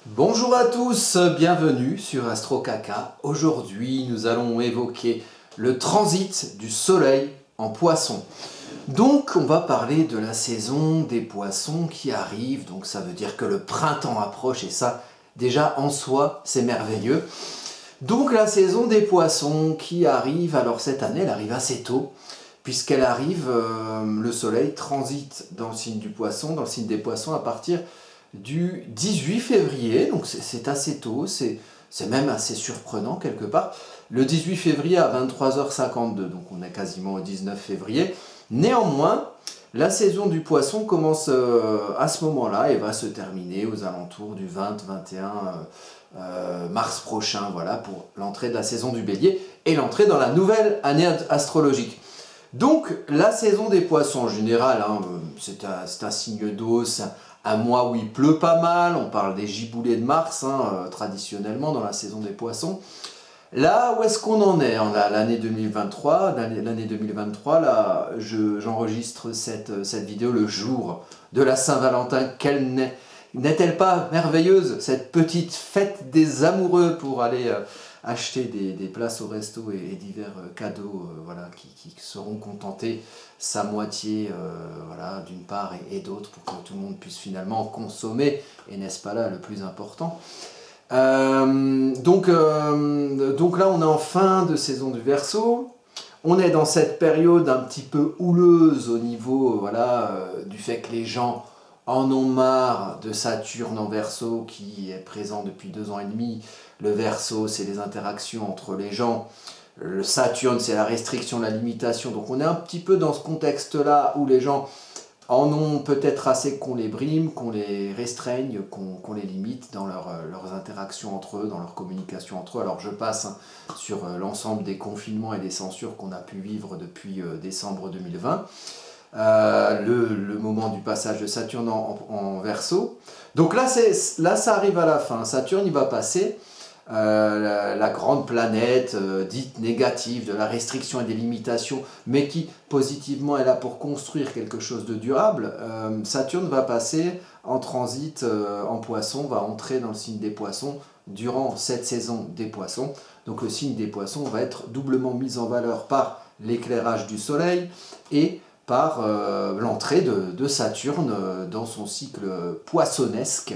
Bonjour à tous, bienvenue sur Astro Caca. Aujourd'hui, nous allons évoquer le transit du soleil en poisson. Donc, on va parler de la saison des poissons qui arrive. Donc, ça veut dire que le printemps approche et ça, déjà en soi, c'est merveilleux. Donc, la saison des poissons qui arrive, alors cette année, elle arrive assez tôt. Puisqu'elle arrive, le soleil transite dans le signe du poisson, dans le signe des poissons à partir du 18 février, donc c'est assez tôt, c'est même assez surprenant quelque part. Le 18 février à 23h52, donc on est quasiment au 19 février. Néanmoins, la saison du poisson commence à ce moment-là et va se terminer aux alentours du 20-21 mars prochain, voilà, pour l'entrée de la saison du bélier et l'entrée dans la nouvelle année astrologique. Donc la saison des poissons en général, c'est un signe d'eau, c'est un mois où il pleut pas mal, on parle des giboulées de Mars, traditionnellement dans la saison des poissons. Là, où est-ce qu'on en est en l'année 2023 L'année 2023, là, j'enregistre cette vidéo le jour de la Saint-Valentin. N'est-elle pas merveilleuse, cette petite fête des amoureux pour aller acheter des places au resto et divers cadeaux voilà, qui seront contentés sa moitié voilà, d'une part et d'autre pour que tout le monde puisse finalement consommer, et n'est-ce pas là le plus important. Donc là on est en fin de saison du Verseau, on est dans cette période un petit peu houleuse au niveau du fait que les gens en ont marre de Saturne en Verseau qui est présent depuis 2 ans et demi. Le Verseau, c'est les interactions entre les gens. Le Saturne, c'est la restriction, la limitation. Donc on est un petit peu dans ce contexte-là où les gens en ont peut-être assez qu'on les brime, qu'on les restreigne, qu'on les limite dans leurs interactions entre eux, dans leur communication entre eux. Alors je passe sur l'ensemble des confinements et des censures qu'on a pu vivre depuis décembre 2020. Le moment du passage de Saturne en Verseau. Donc là, ça arrive à la fin. Saturne, il va passer. La grande planète dite négative de la restriction et des limitations, mais qui positivement est là pour construire quelque chose de durable. Saturne va passer en transit en poisson, va entrer dans le signe des poissons durant cette saison des poissons. Donc le signe des poissons va être doublement mis en valeur par l'éclairage du soleil et par l'entrée de Saturne dans son cycle poissonnesque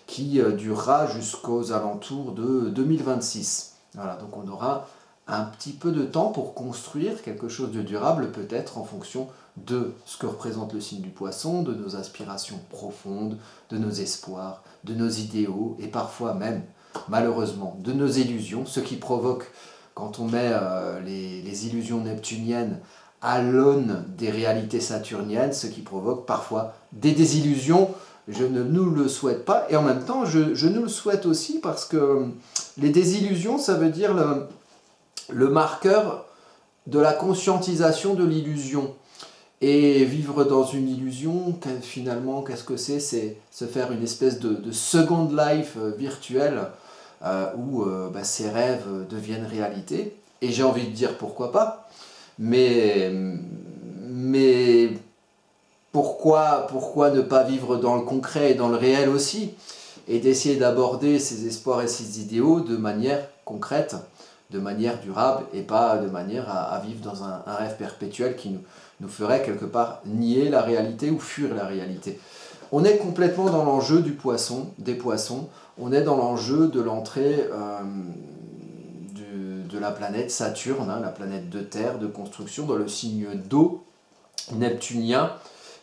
qui durera jusqu'aux alentours de 2026. Voilà, donc on aura un petit peu de temps pour construire quelque chose de durable, peut-être en fonction de ce que représente le signe du poisson, de nos aspirations profondes, de nos espoirs, de nos idéaux, et parfois même, malheureusement, de nos illusions, ce qui provoque, quand on met les illusions neptuniennes à l'aune des réalités saturniennes, ce qui provoque parfois des désillusions. Je ne nous le souhaite pas, et en même temps, je nous le souhaite aussi parce que les désillusions, ça veut dire le marqueur de la conscientisation de l'illusion. Et vivre dans une illusion, finalement, qu'est-ce que c'est? C'est se faire une espèce de second life virtuelle où ces rêves deviennent réalité. Et j'ai envie de dire pourquoi pas, mais pourquoi ne pas vivre dans le concret et dans le réel aussi, et d'essayer d'aborder ces espoirs et ces idéaux de manière concrète, de manière durable, et pas de manière à vivre dans un rêve perpétuel qui nous ferait quelque part nier la réalité ou fuir la réalité. On est complètement dans l'enjeu du poisson, des poissons, on est dans l'enjeu de l'entrée de la planète Saturne, la planète de terre, de construction, dans le signe d'eau neptunien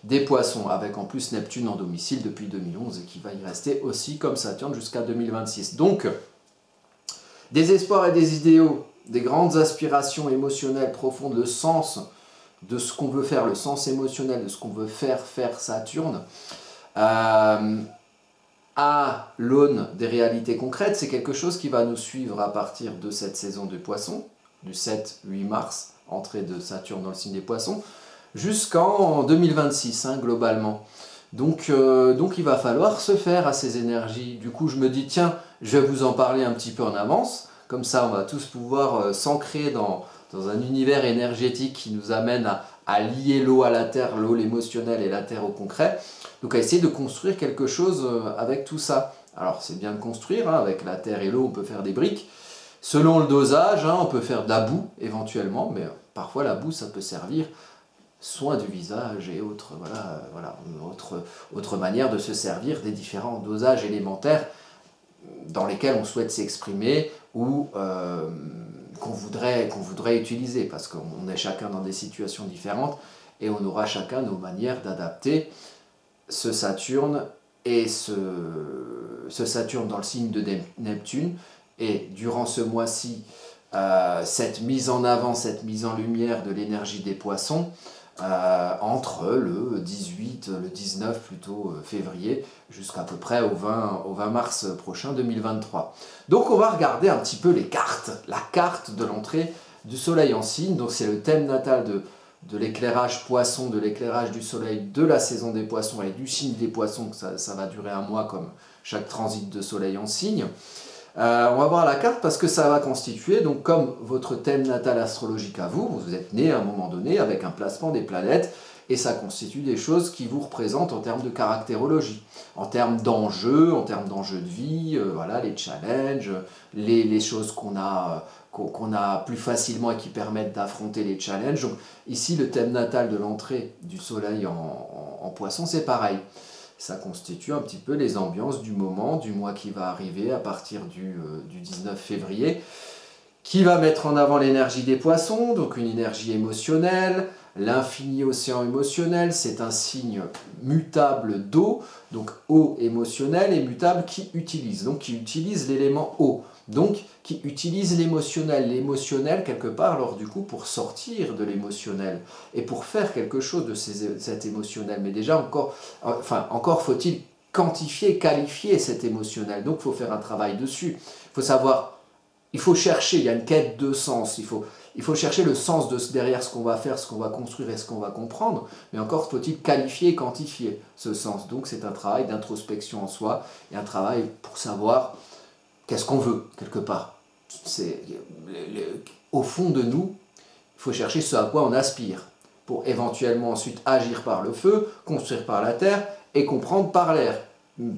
des poissons, avec en plus Neptune en domicile depuis 2011 et qui va y rester aussi comme Saturne jusqu'à 2026. Donc, des espoirs et des idéaux, des grandes aspirations émotionnelles profondes, le sens de ce qu'on veut faire, le sens émotionnel de ce qu'on veut faire Saturne, à l'aune des réalités concrètes, c'est quelque chose qui va nous suivre à partir de cette saison de poissons, du 7-8 mars, entrée de Saturne dans le signe des poissons, jusqu'en 2026 globalement. Donc il va falloir se faire à ces énergies. Du coup je me dis tiens, je vais vous en parler un petit peu en avance, comme ça on va tous pouvoir s'ancrer dans un univers énergétique qui nous amène à lier l'eau à la terre, l'eau l'émotionnel et la terre au concret. Donc à essayer de construire quelque chose avec tout ça. Alors c'est bien de construire, hein, avec la terre et l'eau on peut faire des briques. Selon le dosage, hein, on peut faire de la boue éventuellement, mais parfois la boue ça peut servir soin du visage et autres, autre manière de se servir des différents dosages élémentaires dans lesquels on souhaite s'exprimer ou qu'on voudrait utiliser, parce qu'on est chacun dans des situations différentes et on aura chacun nos manières d'adapter ce Saturne et ce Saturne dans le signe de Neptune. Et durant ce mois-ci, cette mise en avant, cette mise en lumière de l'énergie des poissons, entre le 18, le 19 plutôt février, jusqu'à peu près au 20 mars prochain 2023. Donc on va regarder un petit peu les cartes, la carte de l'entrée du soleil en signe. Donc c'est le thème natal de l'éclairage poisson, de l'éclairage du soleil de la saison des poissons et du signe des poissons, ça va durer un mois comme chaque transit de soleil en signe. On va voir la carte parce que ça va constituer, donc comme votre thème natal astrologique à vous, vous êtes né à un moment donné avec un placement des planètes, et ça constitue des choses qui vous représentent en termes de caractérologie, en termes d'enjeux, de vie, voilà, les challenges, les choses qu'on a plus facilement et qui permettent d'affronter les challenges. Donc ici, le thème natal de l'entrée du soleil en poisson, c'est pareil. Ça constitue un petit peu les ambiances du moment, du mois qui va arriver à partir du 19 février, qui va mettre en avant l'énergie des poissons, donc une énergie émotionnelle, l'infini océan émotionnel, c'est un signe mutable d'eau, donc eau émotionnelle et mutable qui utilise l'élément eau, donc qui utilise l'émotionnel quelque part, alors du coup pour sortir de l'émotionnel et pour faire quelque chose de cet émotionnel, mais déjà encore faut-il quantifier, qualifier cet émotionnel, donc il faut faire un travail dessus, il faut savoir. Il faut chercher, il y a une quête de sens, il faut chercher le sens derrière ce qu'on va faire, ce qu'on va construire et ce qu'on va comprendre, mais encore faut-il qualifier et quantifier ce sens. Donc c'est un travail d'introspection en soi, et un travail pour savoir qu'est-ce qu'on veut, quelque part. Au fond de nous, il faut chercher ce à quoi on aspire, pour éventuellement ensuite agir par le feu, construire par la terre et comprendre par l'air.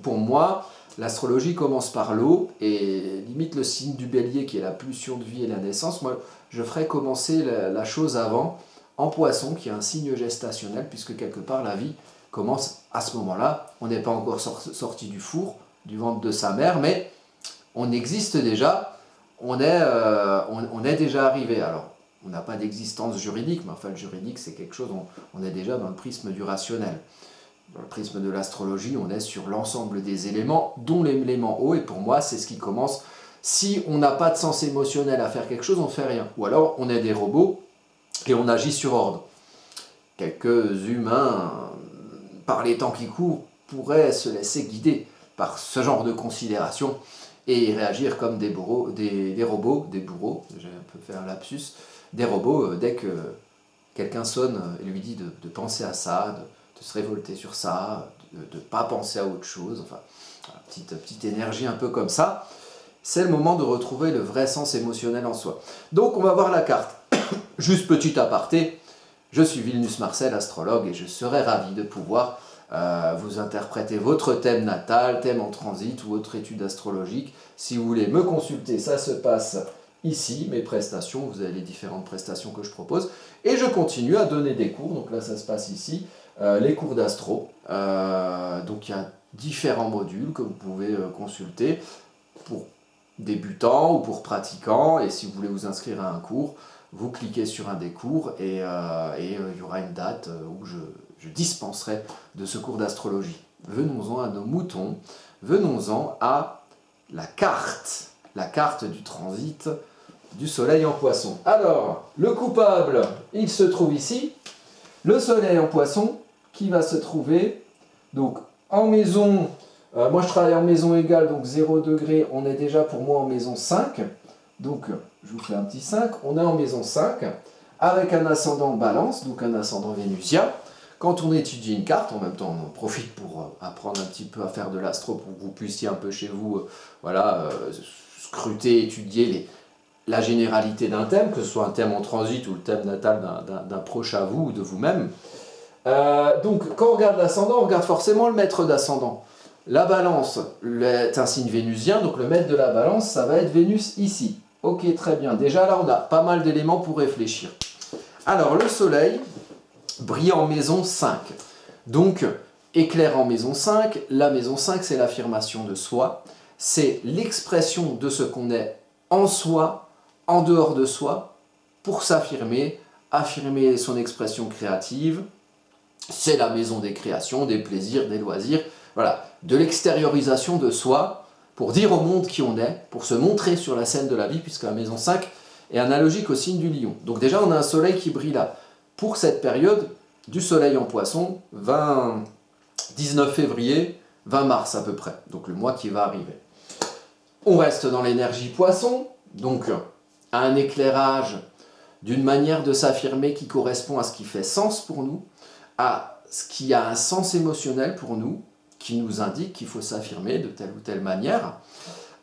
Pour moi, l'astrologie commence par l'eau, et limite le signe du bélier qui est la pulsion de vie et la naissance, moi je ferais commencer la chose avant, en poisson qui est un signe gestationnel, puisque quelque part la vie commence à ce moment-là. On n'est pas encore sorti du four, du ventre de sa mère, mais on existe déjà, on est déjà arrivé. Alors, on n'a pas d'existence juridique, mais enfin le juridique c'est quelque chose, on est déjà dans le prisme du rationnel. Dans le prisme de l'astrologie, on est sur l'ensemble des éléments, dont l'élément eau, et pour moi, c'est ce qui commence. Si on n'a pas de sens émotionnel à faire quelque chose, on ne fait rien. Ou alors, on est des robots et on agit sur ordre. Quelques humains, par les temps qui courent, pourraient se laisser guider par ce genre de considération et réagir comme des bourreaux, j'ai un peu fait un lapsus, des robots, dès que quelqu'un sonne et lui dit de penser à ça, de se révolter sur ça, de ne pas penser à autre chose, enfin, petite énergie un peu comme ça. C'est le moment de retrouver le vrai sens émotionnel en soi. Donc on va voir la carte. Juste petit aparté, je suis Vilnius Marcel, astrologue, et je serais ravi de pouvoir vous interpréter votre thème natal, thème en transit ou autre étude astrologique. Si vous voulez me consulter, ça se passe ici, mes prestations, vous avez les différentes prestations que je propose, et je continue à donner des cours, donc là ça se passe ici, les cours d'astro, donc il y a différents modules que vous pouvez consulter pour débutants ou pour pratiquants, et si vous voulez vous inscrire à un cours, vous cliquez sur un des cours et il y aura une date où je dispenserai de ce cours d'astrologie. Venons-en à nos moutons, venons-en à la carte du transit du soleil en poisson. Alors, le coupable, il se trouve ici, le soleil en poisson, qui va se trouver donc en maison, moi je travaille en maison égale, donc 0 degré, on est déjà pour moi en maison 5, donc je vous fais un petit 5, on est en maison 5, avec un ascendant balance, donc un ascendant vénusien. Quand on étudie une carte, en même temps on en profite pour apprendre un petit peu à faire de l'astro, pour que vous puissiez un peu chez vous, scruter, étudier la généralité d'un thème, que ce soit un thème en transit ou le thème natal d'un proche à vous ou de vous-même. Donc quand on regarde l'ascendant, on regarde forcément le maître d'ascendant. La balance est un signe vénusien, donc le maître de la balance, ça va être Vénus ici. Ok, très bien. Déjà là, on a pas mal d'éléments pour réfléchir. Alors, le soleil brille en maison 5. Donc, éclaire en maison 5. La maison 5, c'est l'affirmation de soi. C'est l'expression de ce qu'on est en soi, en dehors de soi, pour s'affirmer, affirmer son expression créative. C'est la maison des créations, des plaisirs, des loisirs. Voilà, de l'extériorisation de soi pour dire au monde qui on est, pour se montrer sur la scène de la vie, puisque la maison 5 est analogique au signe du lion. Donc déjà, on a un soleil qui brille là. Pour cette période, du soleil en poisson, 19 février, 20 mars à peu près, donc le mois qui va arriver. On reste dans l'énergie poisson, donc un éclairage d'une manière de s'affirmer qui correspond à ce qui fait sens pour nous, à ce qui a un sens émotionnel pour nous, qui nous indique qu'il faut s'affirmer de telle ou telle manière.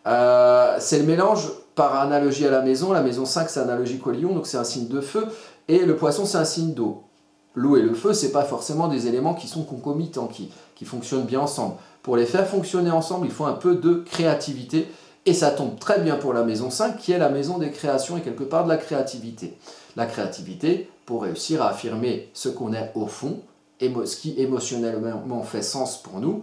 C'est le mélange par analogie à la maison 5 c'est analogique au lion, donc c'est un signe de feu, et le poisson c'est un signe d'eau. L'eau et le feu, ce n'est pas forcément des éléments qui sont concomitants, qui fonctionnent bien ensemble. Pour les faire fonctionner ensemble, il faut un peu de créativité, et ça tombe très bien pour la maison 5, qui est la maison des créations et quelque part de la créativité. La créativité, pour réussir à affirmer ce qu'on est au fond, ce qui émotionnellement fait sens pour nous,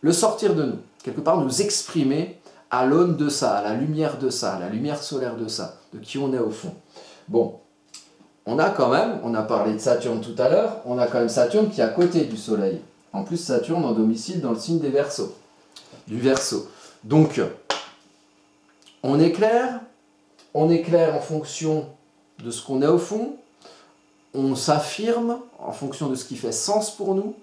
le sortir de nous, quelque part nous exprimer à l'aune de ça, à la lumière de ça, à la lumière solaire de ça, de qui on est au fond. Bon, on a parlé de Saturne tout à l'heure, on a quand même Saturne qui est à côté du Soleil. En plus, Saturne en domicile dans le signe des Verseaux, du Verseau. Donc, on éclaire en fonction de ce qu'on est au fond, on s'affirme en fonction de ce qui fait sens pour nous,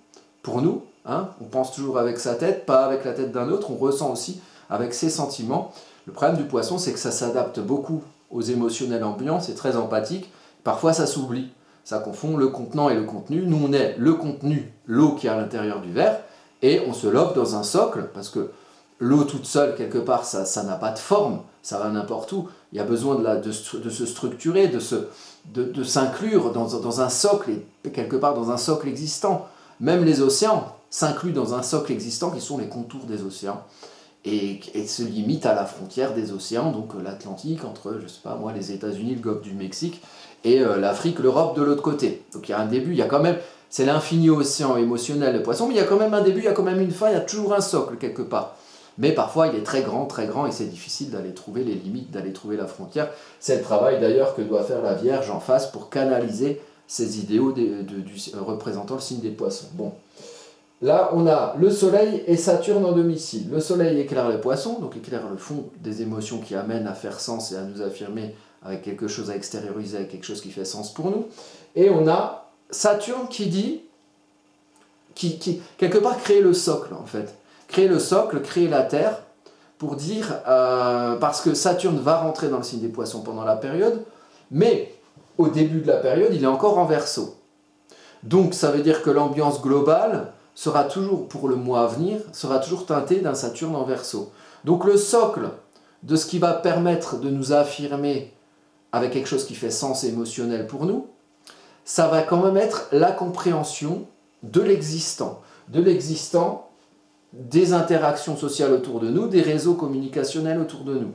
hein, on pense toujours avec sa tête, pas avec la tête d'un autre, on ressent aussi avec ses sentiments. Le problème du poisson, c'est que ça s'adapte beaucoup aux émotionnels ambiants, c'est très empathique, parfois ça s'oublie, ça confond le contenant et le contenu. Nous on est le contenu, l'eau qui est à l'intérieur du verre, et on se lobe dans un socle, parce que l'eau toute seule, quelque part, ça n'a pas de forme, ça va n'importe où. Il y a besoin de se structurer, de s'inclure dans un socle, et quelque part dans un socle existant. Même les océans s'incluent dans un socle existant qui sont les contours des océans, et se limitent à la frontière des océans, donc l'Atlantique, entre, je sais pas moi, les États-Unis, le golfe du Mexique, et l'Afrique, l'Europe de l'autre côté. Donc il y a un début, il y a quand même, c'est l'infini océan émotionnel, le poisson, mais il y a quand même un début, il y a quand même une fin, il y a toujours un socle quelque part. Mais parfois, il est très grand, et c'est difficile d'aller trouver les limites, d'aller trouver la frontière. C'est le travail d'ailleurs que doit faire la Vierge en face pour canaliser ces idéaux représentant le signe des poissons. Bon, là, on a le Soleil et Saturne en domicile. Le Soleil éclaire les poissons, donc éclaire le fond des émotions qui amènent à faire sens et à nous affirmer avec quelque chose à extérioriser, avec quelque chose qui fait sens pour nous. Et on a Saturne qui quelque part, créer le socle, en fait. Créer le socle, créer la Terre, pour dire, parce que Saturne va rentrer dans le signe des poissons pendant la période, mais au début de la période, il est encore en Verseau. Donc ça veut dire que l'ambiance globale sera toujours, pour le mois à venir, sera toujours teintée d'un Saturne en Verseau. Donc le socle de ce qui va permettre de nous affirmer avec quelque chose qui fait sens émotionnel pour nous, ça va quand même être la compréhension de l'existant, des interactions sociales autour de nous, des réseaux communicationnels autour de nous,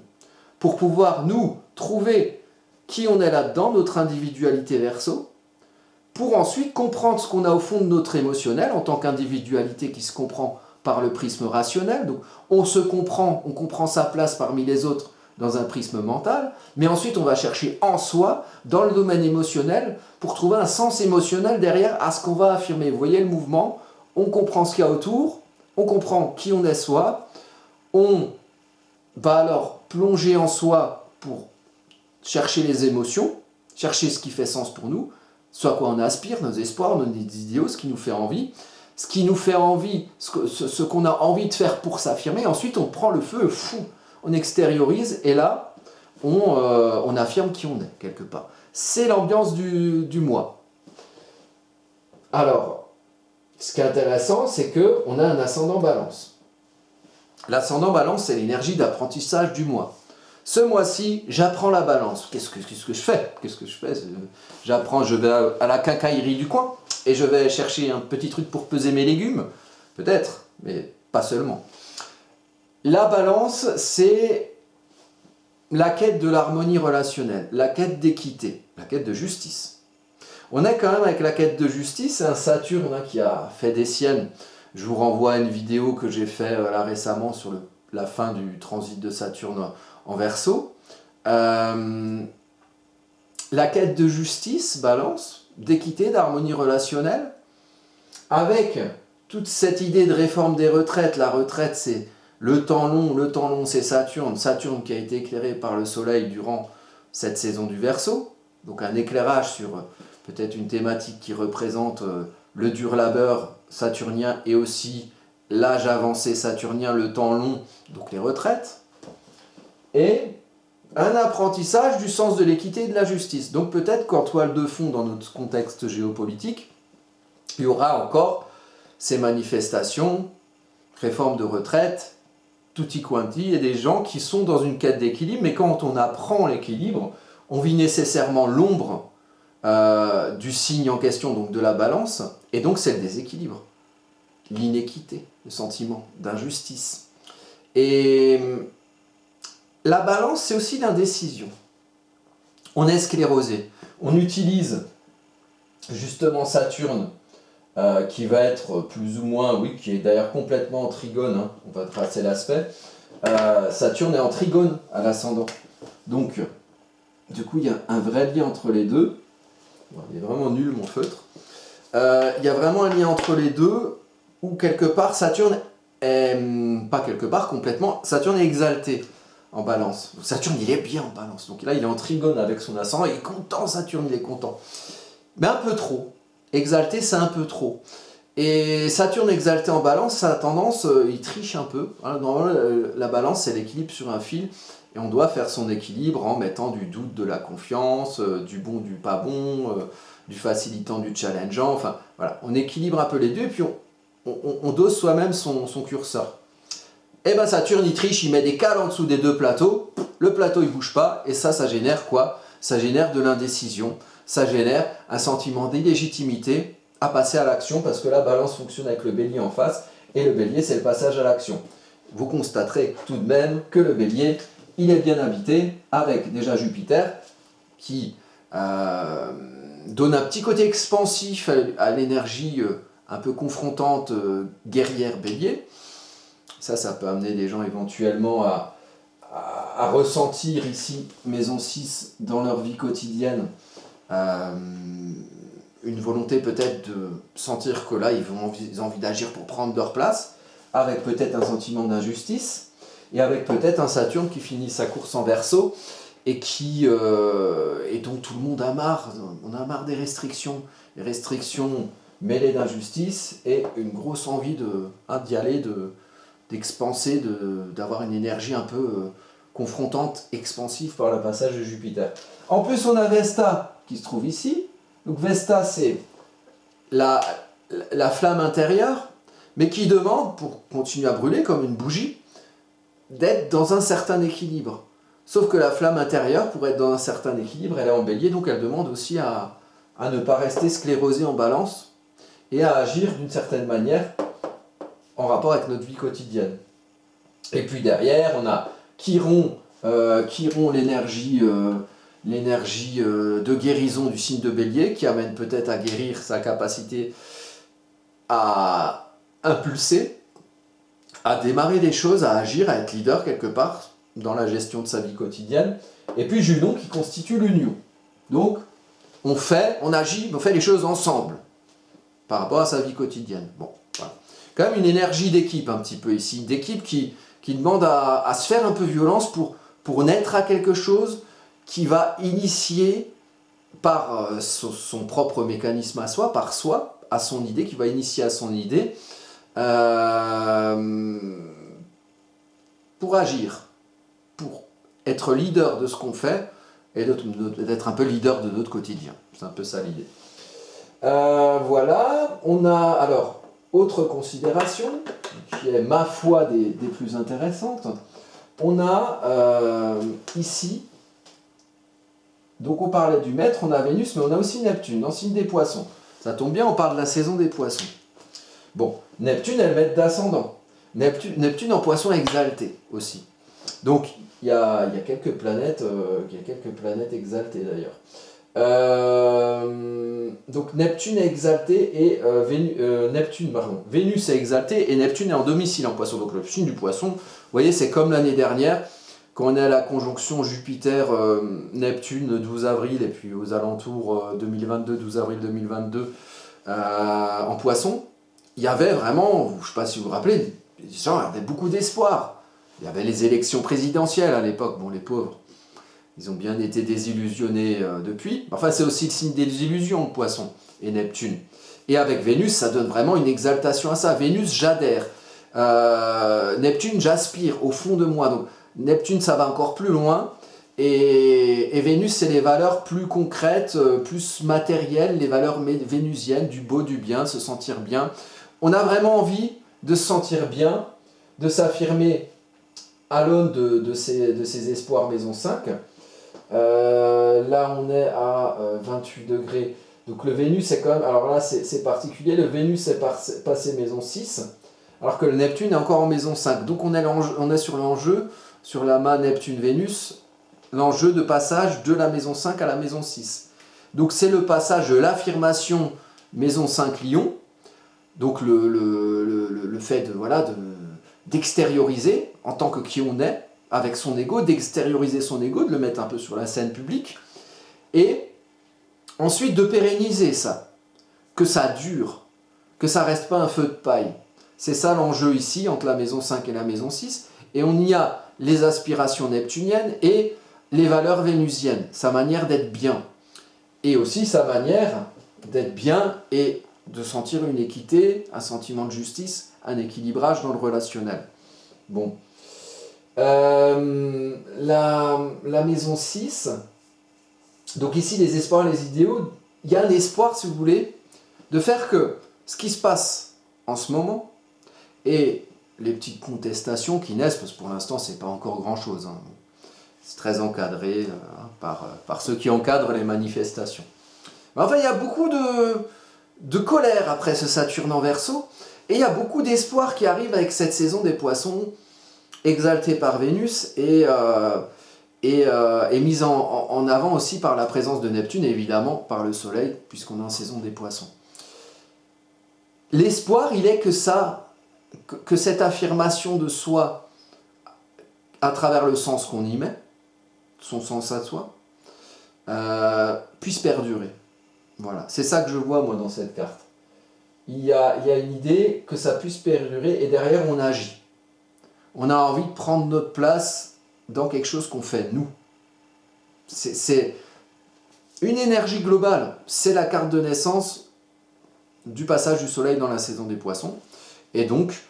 pour pouvoir nous trouver qui on est là-dedans, notre individualité Verseau, pour ensuite comprendre ce qu'on a au fond de notre émotionnel en tant qu'individualité qui se comprend par le prisme rationnel. Donc on comprend sa place parmi les autres dans un prisme mental, mais ensuite on va chercher en soi, dans le domaine émotionnel, pour trouver un sens émotionnel derrière à ce qu'on va affirmer. Vous voyez le mouvement, on comprend ce qu'il y a autour, on comprend qui on est soi, on va alors plonger en soi pour chercher les émotions, chercher ce qui fait sens pour nous, ce à quoi on aspire, nos espoirs, nos idéaux, ce qui nous fait envie, ce qu'on a envie de faire pour s'affirmer. Ensuite, on prend le feu, on extériorise, et là, on affirme qui on est, quelque part. C'est l'ambiance du mois. Alors, ce qui est intéressant, c'est qu'on a un ascendant balance. L'ascendant balance, c'est l'énergie d'apprentissage du mois. Ce mois-ci, j'apprends la balance. Qu'est-ce que je fais J'apprends, je vais à la quincaillerie du coin et je vais chercher un petit truc pour peser mes légumes. Peut-être, mais pas seulement. La balance, c'est la quête de l'harmonie relationnelle, la quête d'équité, la quête de justice. On est quand même avec la quête de justice, c'est un Saturne qui a fait des siennes. Je vous renvoie à une vidéo que j'ai faite là récemment sur la fin du transit de Saturne en Verseau. La quête de justice, balance, d'équité, d'harmonie relationnelle, avec toute cette idée de réforme des retraites. La retraite, c'est le temps long c'est Saturne. Saturne qui a été éclairé par le Soleil durant cette saison du Verseau. Donc un éclairage sur peut-être une thématique qui représente le dur labeur saturnien et aussi l'âge avancé saturnien, le temps long, donc les retraites. Et un apprentissage du sens de l'équité et de la justice. Donc peut-être qu'en toile de fond, dans notre contexte géopolitique, il y aura encore ces manifestations, réforme de retraite, tutti quanti, et des gens qui sont dans une quête d'équilibre, mais quand on apprend l'équilibre, on vit nécessairement l'ombre du signe en question, donc de la balance, et donc c'est le déséquilibre, l'inéquité, le sentiment d'injustice. Et la balance, c'est aussi l'indécision. On est sclérosé. On utilise justement Saturne, qui va être plus ou moins, oui, qui est d'ailleurs complètement en trigone, hein, on va tracer l'aspect. Saturne est en trigone à l'ascendant. Donc, du coup, il y a un vrai lien entre les deux. Il est vraiment nul mon feutre. Il y a vraiment un lien entre les deux, où quelque part Saturne est, pas quelque part complètement, Saturne est exalté en balance. Saturne, il est bien en balance. Donc là, il est en trigone avec son ascendant, il est content, Saturne, il est content. Mais un peu trop. Exalté, c'est un peu trop. Et Saturne exalté en balance, ça a tendance, il triche un peu. Normalement, la balance, c'est l'équilibre sur un fil. Et on doit faire son équilibre en mettant du doute, de la confiance, du bon, du pas bon, du facilitant, du challengeant. Enfin, voilà, on équilibre un peu les deux et puis on dose soi-même son curseur. Et bien Saturne, il triche, il met des cales en dessous des deux plateaux. Le plateau, il bouge pas. Et ça génère quoi? Ça génère de l'indécision. Ça génère un sentiment d'illégitimité à passer à l'action parce que la balance fonctionne avec le bélier en face. Et le bélier, c'est le passage à l'action. Vous constaterez tout de même que le bélier, il est bien habité avec déjà Jupiter qui donne un petit côté expansif à l'énergie un peu confrontante, guerrière bélier. Ça peut amener des gens éventuellement à ressentir ici, maison 6, dans leur vie quotidienne, une volonté peut-être de sentir que là, ils ont envie d'agir pour prendre leur place, avec peut-être un sentiment d'injustice, et avec peut-être un Saturne qui finit sa course en Verseau, et dont tout le monde a marre. On a marre des restrictions. Les restrictions mêlées d'injustice, et une grosse envie d'y aller, d'expanser, d'avoir une énergie un peu confrontante, expansive par le passage de Jupiter. En plus, on a Vesta qui se trouve ici. Donc Vesta, c'est la flamme intérieure, mais qui demande, pour continuer à brûler comme une bougie, d'être dans un certain équilibre. Sauf que la flamme intérieure, pour être dans un certain équilibre, elle est en bélier, donc elle demande aussi à ne pas rester sclérosée en balance et à agir d'une certaine manière en rapport avec notre vie quotidienne. Et puis derrière, on a Chiron, l'énergie de guérison du signe de bélier, qui amène peut-être à guérir sa capacité à impulser, à démarrer des choses, à agir, à être leader quelque part dans la gestion de sa vie quotidienne. Et puis Junon qui constitue l'union. Donc, on agit, on fait les choses ensemble par rapport à sa vie quotidienne. Bon, voilà. Quand même une énergie d'équipe un petit peu ici, d'équipe qui demande à se faire un peu violence pour naître à quelque chose qui va initier par son propre mécanisme à soi, à son idée, qui va initier à son idée, pour agir, pour être leader de ce qu'on fait et d'être un peu leader de notre quotidien. C'est un peu ça l'idée. Voilà, on a alors autre considération qui est ma foi des plus intéressantes. On a ici, donc on parlait du maître, on a Vénus, mais on a aussi Neptune, dans le signe des poissons. Ça tombe bien, on parle de la saison des poissons. Bon, Neptune est le maître d'ascendant. Neptune en poisson exalté aussi. Donc il y a quelques planètes, exaltées d'ailleurs. Donc Neptune est exalté et Vénus est exalté et Neptune est en domicile en poisson. Donc le signe du poisson, vous voyez, c'est comme l'année dernière, quand on est à la conjonction Jupiter-Neptune 12 avril et puis aux alentours 2022, 12 avril 2022 en poisson, il y avait vraiment, je ne sais pas si vous vous rappelez, les gens avaient beaucoup d'espoir. Il y avait les élections présidentielles à l'époque, bon les pauvres. Ils ont bien été désillusionnés depuis. Enfin, c'est aussi le signe des illusions, Poisson et Neptune. Et avec Vénus, ça donne vraiment une exaltation à ça. Vénus, j'adhère. Neptune, j'aspire au fond de moi. Donc, Neptune, ça va encore plus loin. Et Vénus, c'est les valeurs plus concrètes, plus matérielles, les valeurs vénusiennes, du beau, du bien, se sentir bien. On a vraiment envie de se sentir bien, de s'affirmer à l'aune de ces espoirs maison 5. Là on est à 28 degrés, donc le Vénus est quand même, alors là c'est particulier, le Vénus est passé maison 6, alors que le Neptune est encore en maison 5, donc on est sur l'enjeu, sur l'amas Neptune-Vénus, l'enjeu de passage de la maison 5 à la maison 6. Donc c'est le passage de l'affirmation maison 5 Lion, donc le fait d'extérioriser en tant que qui on est, avec son ego, d'extérioriser son ego, de le mettre un peu sur la scène publique, et ensuite de pérenniser ça, que ça dure, que ça reste pas un feu de paille. C'est ça l'enjeu ici, entre la maison 5 et la maison 6, et on y a les aspirations neptuniennes et les valeurs vénusiennes, sa manière d'être bien, et aussi sa manière d'être bien et de sentir une équité, un sentiment de justice, un équilibrage dans le relationnel. Bon. La maison 6, donc ici les espoirs et les idéaux, il y a un espoir, si vous voulez, de faire que ce qui se passe en ce moment et les petites contestations qui naissent, parce que pour l'instant c'est pas encore grand chose, hein. C'est très encadré par ceux qui encadrent les manifestations. Mais enfin, il y a beaucoup de colère après ce Saturne en Verseau, et il y a beaucoup d'espoir qui arrive avec cette saison des Poissons, exaltée par Vénus et mise en avant aussi par la présence de Neptune et évidemment par le Soleil, puisqu'on est en saison des Poissons. L'espoir, il est que cette affirmation de soi, à travers le sens qu'on y met, son sens à soi, puisse perdurer. Voilà, c'est ça que je vois moi dans cette carte. Il y a une idée que ça puisse perdurer et derrière on agit. On a envie de prendre notre place dans quelque chose qu'on fait nous. C'est une énergie globale. C'est la carte de naissance du passage du Soleil dans la saison des Poissons. Et donc,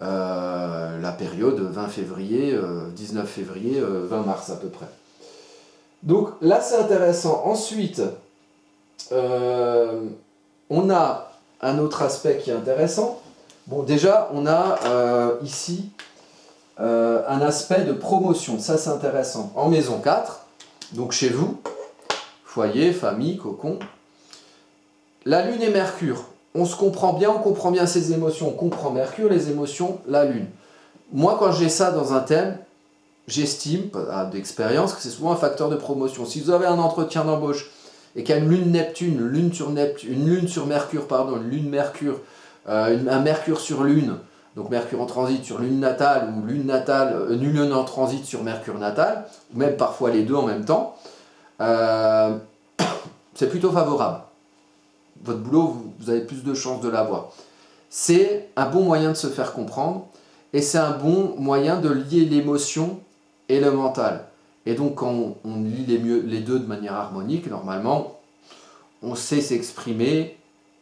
la période 20 février, 19 février, 20 mars à peu près. Donc là, c'est intéressant. Ensuite, on a un autre aspect qui est intéressant. Bon, déjà, on a ici un aspect de promotion. Ça, c'est intéressant. En maison 4, donc chez vous, foyer, famille, cocon. La Lune et Mercure. On se comprend bien, on comprend bien ses émotions. On comprend Mercure, les émotions, la Lune. Moi, quand j'ai ça dans un thème, j'estime, d'expérience, que c'est souvent un facteur de promotion. Si vous avez un entretien d'embauche et qu'il y a une Lune Neptune, une Lune sur Mercure, une Lune Mercure, un Mercure sur Lune, donc Mercure en transit sur Lune natale, ou Lune en transit sur Mercure natale, ou même parfois les deux en même temps, c'est plutôt favorable. Votre boulot, vous avez plus de chances de l'avoir. C'est un bon moyen de se faire comprendre, et c'est un bon moyen de lier l'émotion et le mental. Et donc quand on lit les deux de manière harmonique, normalement, on sait s'exprimer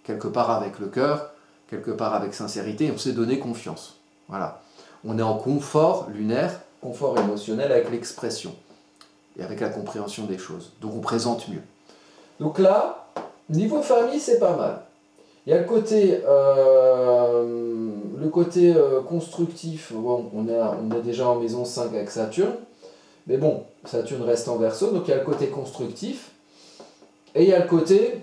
quelque part avec le cœur, quelque part avec sincérité, on sait donner confiance. Voilà. On est en confort lunaire, confort émotionnel avec l'expression et avec la compréhension des choses. Donc on présente mieux. Donc là, niveau famille, c'est pas mal. Il y a le côté constructif. Bon, on est déjà en maison 5 avec Saturne, mais bon, Saturne reste en Verseau, donc il y a le côté constructif, et il y a le côté,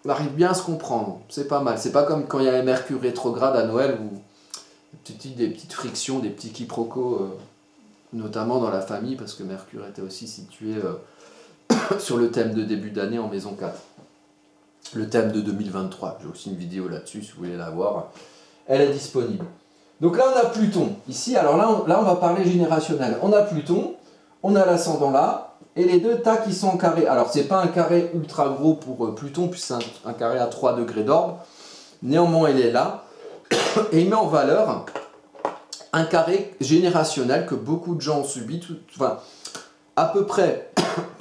on arrive bien à se comprendre, c'est pas mal. C'est pas comme quand il y a Mercure rétrograde à Noël, où des petites frictions, des petits quiproquos, notamment dans la famille, parce que Mercure était aussi situé sur le thème de début d'année en maison 4. Le thème de 2023, j'ai aussi une vidéo là-dessus si vous voulez la voir, elle est disponible. Donc là on a Pluton, ici, alors là on va parler générationnel. On a Pluton, on a l'ascendant là, et les deux tacs qui sont en carré. Alors c'est pas un carré ultra gros pour Pluton, puisque c'est un carré à 3 degrés d'orbe, néanmoins il est là, et il met en valeur un carré générationnel que beaucoup de gens ont subi, enfin à peu près,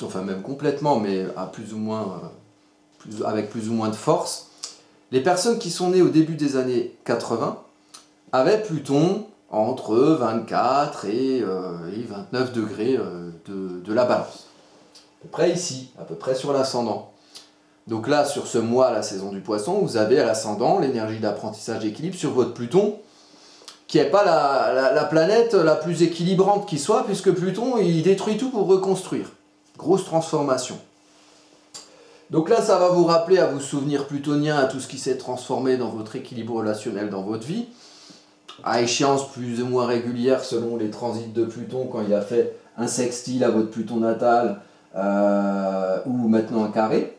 enfin même complètement, mais à plus ou moins, avec plus ou moins de force. Les personnes qui sont nées au début des années 80 avaient Pluton entre 24 et 29 degrés de la balance. À peu près ici, à peu près sur l'ascendant. Donc là, sur ce mois, la saison du poisson, vous avez à l'ascendant l'énergie d'apprentissage d'équilibre sur votre Pluton, qui n'est pas la planète la plus équilibrante qui soit, puisque Pluton, il détruit tout pour reconstruire. Grosse transformation. Donc là, ça va vous rappeler à vos souvenirs plutoniens, à tout ce qui s'est transformé dans votre équilibre relationnel dans votre vie, à échéance plus ou moins régulière selon les transits de Pluton, quand il a fait un sextile à votre Pluton natal, ou maintenant un carré.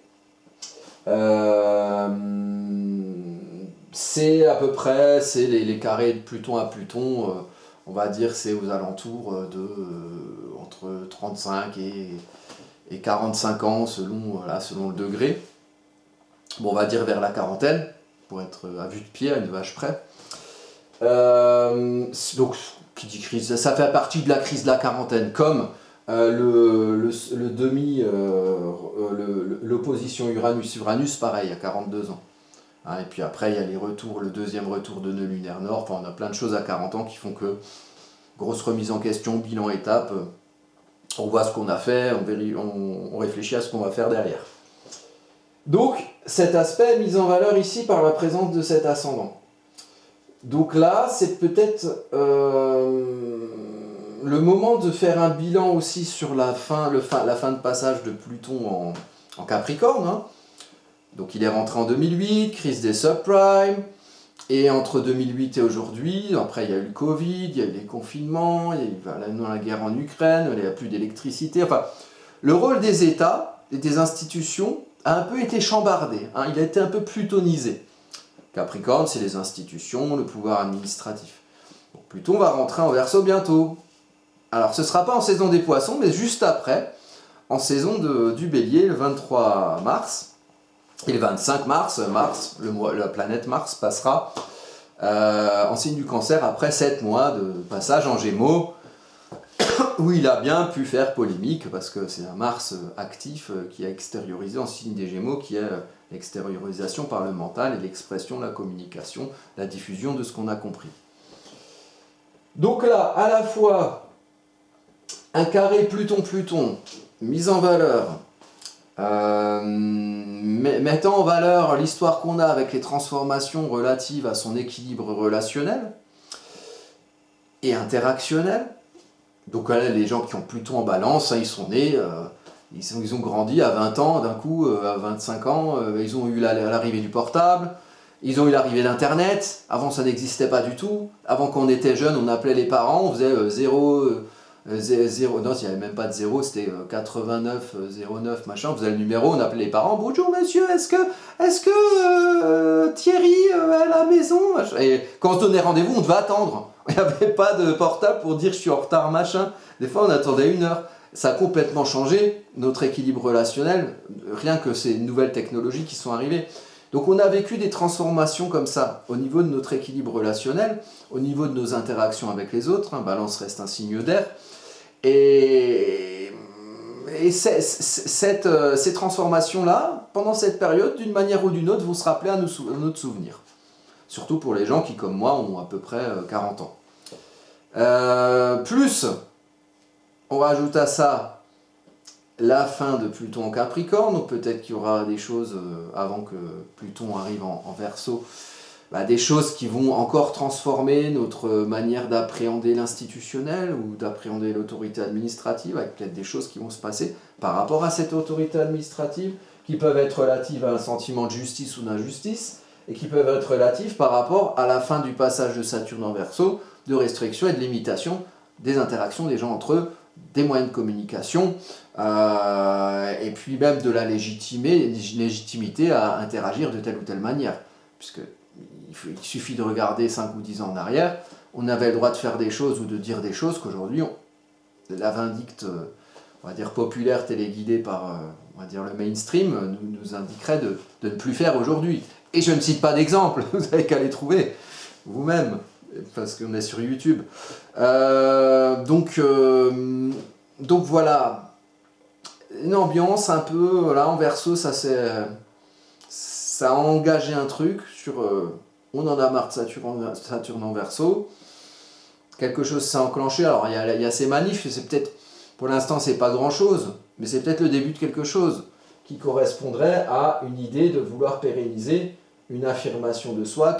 C'est à peu près, c'est les carrés de Pluton à Pluton, on va dire c'est aux alentours entre 35 et 45 ans selon le degré. Bon, on va dire vers la quarantaine, pour être à vue de pied, à une vache près. Donc, qui dit crise, ça fait partie de la crise de la quarantaine, comme l'opposition Uranus-Uranus, pareil, il y a 42 ans. Hein, et puis après, il y a le deuxième retour de nœud lunaire nord, enfin, on a plein de choses à 40 ans qui font que, grosse remise en question, bilan étape, on voit ce qu'on a fait, on réfléchit à ce qu'on va faire derrière. Donc, cet aspect est mis en valeur ici par la présence de cet ascendant. Donc là, c'est peut-être le moment de faire un bilan aussi sur la fin de passage de Pluton en Capricorne. Hein. Donc il est rentré en 2008, crise des subprimes, et entre 2008 et aujourd'hui, après il y a eu le Covid, il y a eu les confinements, il y a eu la guerre en Ukraine, il n'y a plus d'électricité. Enfin, le rôle des États et des institutions a un peu été chambardé, hein, il a été un peu plutonisé. Capricorne, c'est les institutions, le pouvoir administratif. Donc, Pluton va rentrer en Verseau bientôt. Alors ce ne sera pas en saison des Poissons, mais juste après, en saison du Bélier, le 23 mars. Et le 25 mars, la planète Mars passera en signe du Cancer après 7 mois de passage en Gémeaux, où il a bien pu faire polémique, parce que c'est un Mars actif qui a extériorisé en signe des Gémeaux, qui est l'extériorisation par le mental et l'expression, la communication, la diffusion de ce qu'on a compris. Donc là, à la fois, un carré Pluton-Pluton, mise en valeur, mettant en valeur l'histoire qu'on a avec les transformations relatives à son équilibre relationnel et interactionnel. Donc là, les gens qui ont Pluton en balance, hein, ils sont nés, ils ont grandi à 20 ans, d'un coup, à 25 ans, ils ont eu l'arrivée du portable, ils ont eu l'arrivée d'Internet, avant ça n'existait pas du tout, avant quand on était jeune, on appelait les parents, on faisait 0, non, il n'y avait même pas de 0, c'était 89, 09, machin, on faisait le numéro, on appelait les parents, bonjour monsieur, est-ce que Thierry est à la maison? Et quand on se donnait rendez-vous, on devait attendre. Il n'y avait pas de portable pour dire je suis en retard, machin. Des fois, on attendait 1 heure. Ça a complètement changé notre équilibre relationnel, rien que ces nouvelles technologies qui sont arrivées. Donc on a vécu des transformations comme ça, au niveau de notre équilibre relationnel, au niveau de nos interactions avec les autres, hein, Balance reste un signe d'air, et ces transformations-là, pendant cette période, d'une manière ou d'une autre, vont se rappeler à notre souvenir. Surtout pour les gens qui, comme moi, ont à peu près 40 ans. Plus, on rajoute à ça la fin de Pluton en Capricorne, donc peut-être qu'il y aura des choses, avant que Pluton arrive en Verseau, des choses qui vont encore transformer notre manière d'appréhender l'institutionnel ou d'appréhender l'autorité administrative, avec peut-être des choses qui vont se passer par rapport à cette autorité administrative, qui peuvent être relatives à un sentiment de justice ou d'injustice, et qui peuvent être relatifs par rapport à la fin du passage de Saturne en Verseau, de restriction et de limitation des interactions des gens entre eux, des moyens de communication, et puis même de la légitimité à interagir de telle ou telle manière. Puisque il suffit de regarder 5 ou 10 ans en arrière, on avait le droit de faire des choses ou de dire des choses qu'aujourd'hui, la vindicte, on va dire, populaire téléguidée par on va dire, le mainstream nous indiquerait de ne plus faire aujourd'hui. Et je ne cite pas d'exemple, vous n'avez qu'à les trouver vous-même, parce qu'on est sur YouTube. Donc voilà, une ambiance un peu, voilà, en Verseau, ça a engagé un truc sur on en a marre de Saturne en Verseau. Quelque chose s'est enclenché. Alors il y a ces manifs, c'est peut-être, pour l'instant c'est pas grand chose, mais c'est peut-être le début de quelque chose qui correspondrait à une idée de vouloir pérenniser une affirmation de soi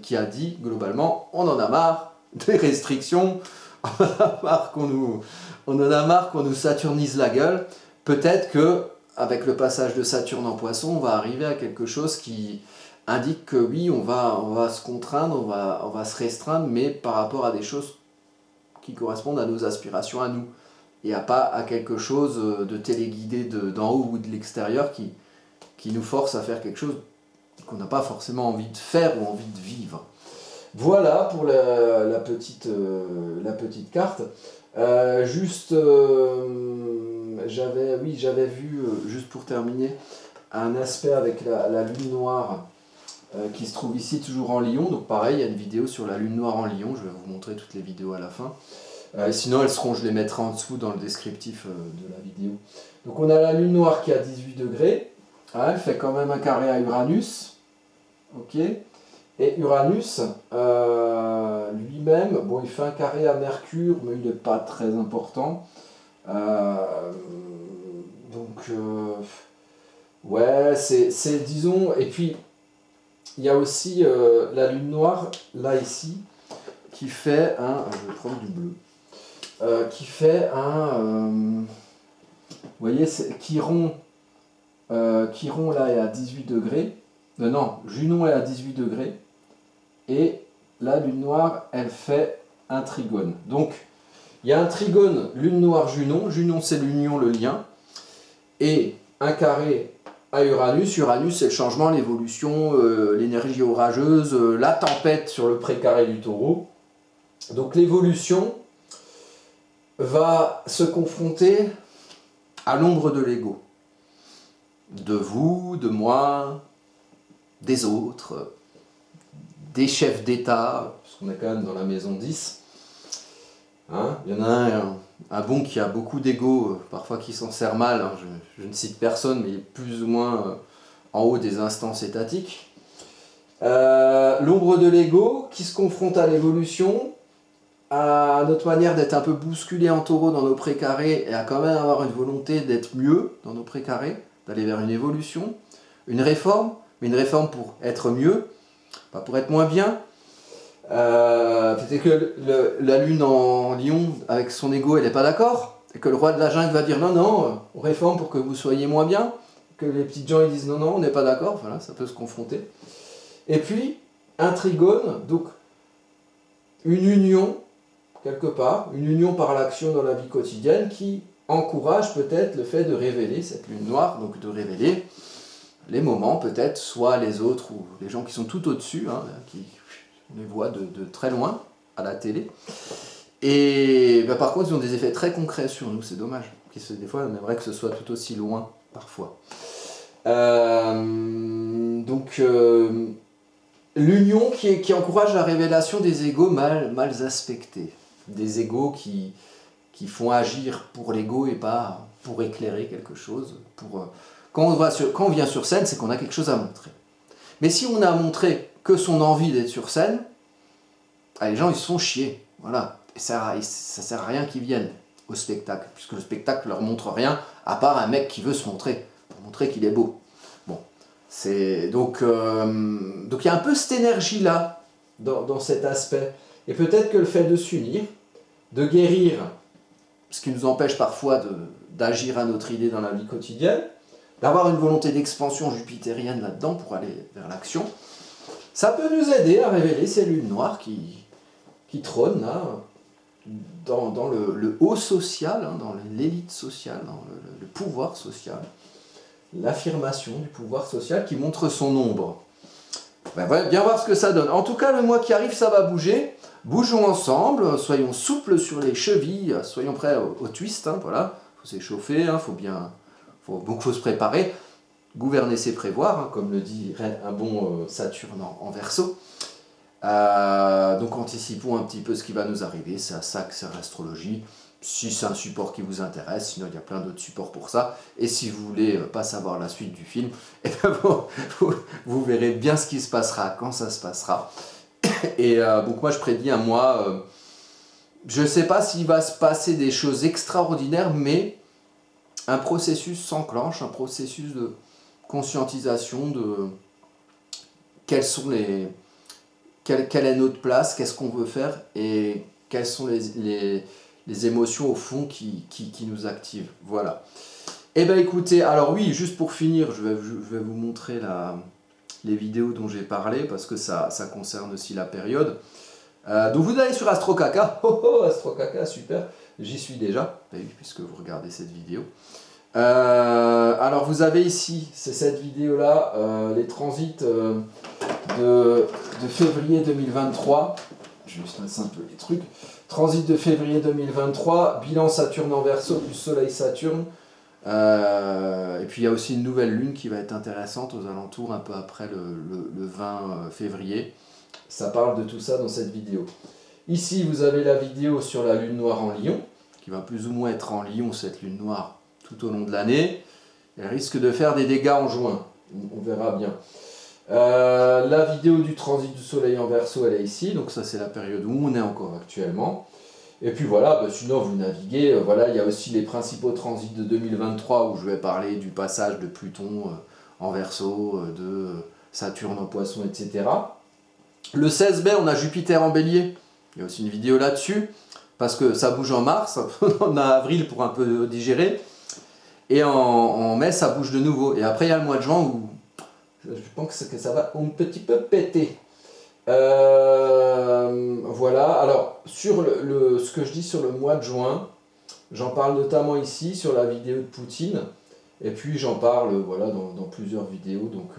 qui a dit globalement on en a marre des restrictions, on en a marre qu'on nous saturnise la gueule. Peut-être que avec le passage de Saturne en Poisson, on va arriver à quelque chose qui indique que oui, on va se contraindre, on va se restreindre, mais par rapport à des choses qui correspondent à nos aspirations à nous, et pas à quelque chose de téléguidé d'en haut ou de l'extérieur qui nous force à faire quelque chose qu'on n'a pas forcément envie de faire ou envie de vivre. Voilà pour la petite carte. J'avais vu, juste pour terminer, un aspect avec la lune noire qui se trouve ici, toujours en Lion. Donc pareil, il y a une vidéo sur la lune noire en Lion, je vais vous montrer toutes les vidéos à la fin. Sinon elles seront, je les mettrai en dessous dans le descriptif de la vidéo. Donc on a la lune noire qui est à 18 degrés, elle fait quand même un carré à Uranus, ok. Et Uranus, lui-même, bon, il fait un carré à Mercure, mais il n'est pas très important. Ouais, c'est, disons, et puis, il y a aussi la lune noire, là, ici, qui fait un, je vais prendre du bleu, qui fait un, vous voyez, Chiron, là, est à 18 degrés. Non, Junon est à 18 degrés. Et la lune noire, elle fait un trigone. Donc, il y a un trigone lune noire Junon. Junon, c'est l'union, le lien. Et un carré à Uranus. Uranus, c'est le changement, l'évolution, l'énergie orageuse, la tempête sur le précaré du Taureau. Donc, l'évolution va se confronter à l'ombre de l'ego. De vous, de moi, des autres, des chefs d'État, parce qu'on est quand même dans la maison 10. Hein, il y en a un bon qui a beaucoup d'ego, parfois qui s'en sert mal, hein, je ne cite personne, mais plus ou moins en haut des instances étatiques. L'ombre de l'ego qui se confronte à l'évolution, à notre manière d'être un peu bousculé en taureau dans nos précarés, et à quand même avoir une volonté d'être mieux dans nos précarés, d'aller vers une évolution, une réforme, mais une réforme pour être mieux, pas pour être moins bien. Peut-être que la lune en Lion, avec son ego, elle n'est pas d'accord, et que le roi de la jungle va dire non, on réforme pour que vous soyez moins bien, que les petites gens ils disent non, on n'est pas d'accord, voilà, ça peut se confronter. Et puis, un trigone, donc une union, quelque part, une union par l'action dans la vie quotidienne qui encourage peut-être le fait de révéler cette lune noire, donc de révéler les moments, peut-être, soit les autres ou les gens qui sont tout au-dessus, hein, on les voit de très loin à la télé. Et bah, par contre, ils ont des effets très concrets sur nous, c'est dommage. Des fois, on aimerait que ce soit tout aussi loin, parfois. L'union qui encourage la révélation des égos mal aspectés. Des égos qui font agir pour l'ego et pas pour éclairer quelque chose. Quand on vient sur scène, c'est qu'on a quelque chose à montrer. Mais si on a montré que son envie d'être sur scène, les gens ils se font chier. Voilà. Et ça sert à rien qu'ils viennent au spectacle, puisque le spectacle leur montre rien, à part un mec qui veut se montrer, pour montrer qu'il est beau. Bon. Donc il y a un peu cette énergie-là, dans cet aspect. Et peut-être que le fait de s'unir, de guérir, ce qui nous empêche parfois d'agir à notre idée dans la vie quotidienne, d'avoir une volonté d'expansion jupitérienne là-dedans pour aller vers l'action, Ça peut nous aider à révéler ces lunes noires qui trônent là, dans le haut social, hein, dans l'élite sociale, dans le pouvoir social. L'affirmation du pouvoir social qui montre son ombre. Ben, voilà, bien voir ce que ça donne. En tout cas, le mois qui arrive, ça va bouger. Bougeons ensemble, soyons souples sur les chevilles, soyons prêts au twist, hein, voilà. Faut s'échauffer, hein, donc faut se préparer. Gouverner, c'est prévoir, hein, comme le dit un bon Saturne en Verseau. Donc anticipons un petit peu ce qui va nous arriver, c'est à ça que sert l'astrologie. Si c'est un support qui vous intéresse, sinon il y a plein d'autres supports pour ça. Et si vous voulez pas savoir la suite du film, eh bien vous verrez bien ce qui se passera, quand ça se passera. Et donc moi je prédis un mois, je ne sais pas s'il va se passer des choses extraordinaires, mais un processus s'enclenche, un processus de conscientisation de quelle est notre place, qu'est-ce qu'on veut faire et quelles sont les émotions au fond qui nous activent. Voilà. Eh bien écoutez, alors oui, juste pour finir, je vais vous montrer les vidéos dont j'ai parlé parce que ça concerne aussi la période. Donc vous allez sur AstroCaca, AstroCaca, super, j'y suis déjà, puisque vous regardez cette vidéo. Alors vous avez ici, c'est cette vidéo-là, les transits de février 2023. Je vais juste mettre un peu les trucs. Transit de février 2023, bilan Saturne en Verseau plus Soleil Saturne. Et puis il y a aussi une nouvelle lune qui va être intéressante aux alentours, un peu après le 20 février. Ça parle de tout ça dans cette vidéo. Ici vous avez la vidéo sur la lune noire en Lion, qui va plus ou moins être en Lion, cette lune noire, tout au long de l'année. Elle risque de faire des dégâts en juin, on verra bien. La vidéo du transit du soleil en Verseau, elle est ici, donc ça c'est la période où on est encore actuellement. Et puis voilà, sinon vous naviguez, voilà, il y a aussi les principaux transits de 2023 où je vais parler du passage de Pluton en Verseau, de Saturne en Poisson, etc. Le 16 mai, on a Jupiter en Bélier, il y a aussi une vidéo là-dessus, parce que ça bouge en mars, on a avril pour un peu digérer, et en mai ça bouge de nouveau. Et après il y a le mois de juin où je pense que ça va un petit peu péter. Voilà, alors sur ce que je dis sur le mois de juin, j'en parle notamment ici sur la vidéo de Poutine, et puis j'en parle voilà, dans plusieurs vidéos, donc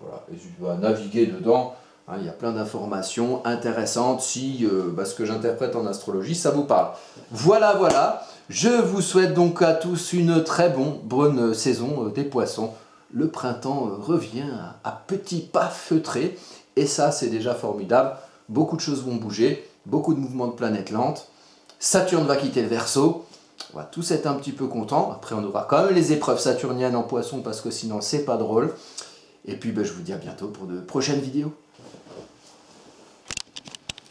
voilà, et je vais naviguer dedans, hein, il y a plein d'informations intéressantes si ce que j'interprète en astrologie, ça vous parle. Voilà, voilà, je vous souhaite donc à tous une très bonne saison des poissons. Le printemps revient à petits pas feutrés, et ça c'est déjà formidable. Beaucoup de choses vont bouger, beaucoup de mouvements de planètes lentes. Saturne va quitter le Verseau, on va tous être un petit peu contents. Après on aura quand même les épreuves saturniennes en Poisson parce que sinon c'est pas drôle. Et puis je vous dis à bientôt pour de prochaines vidéos.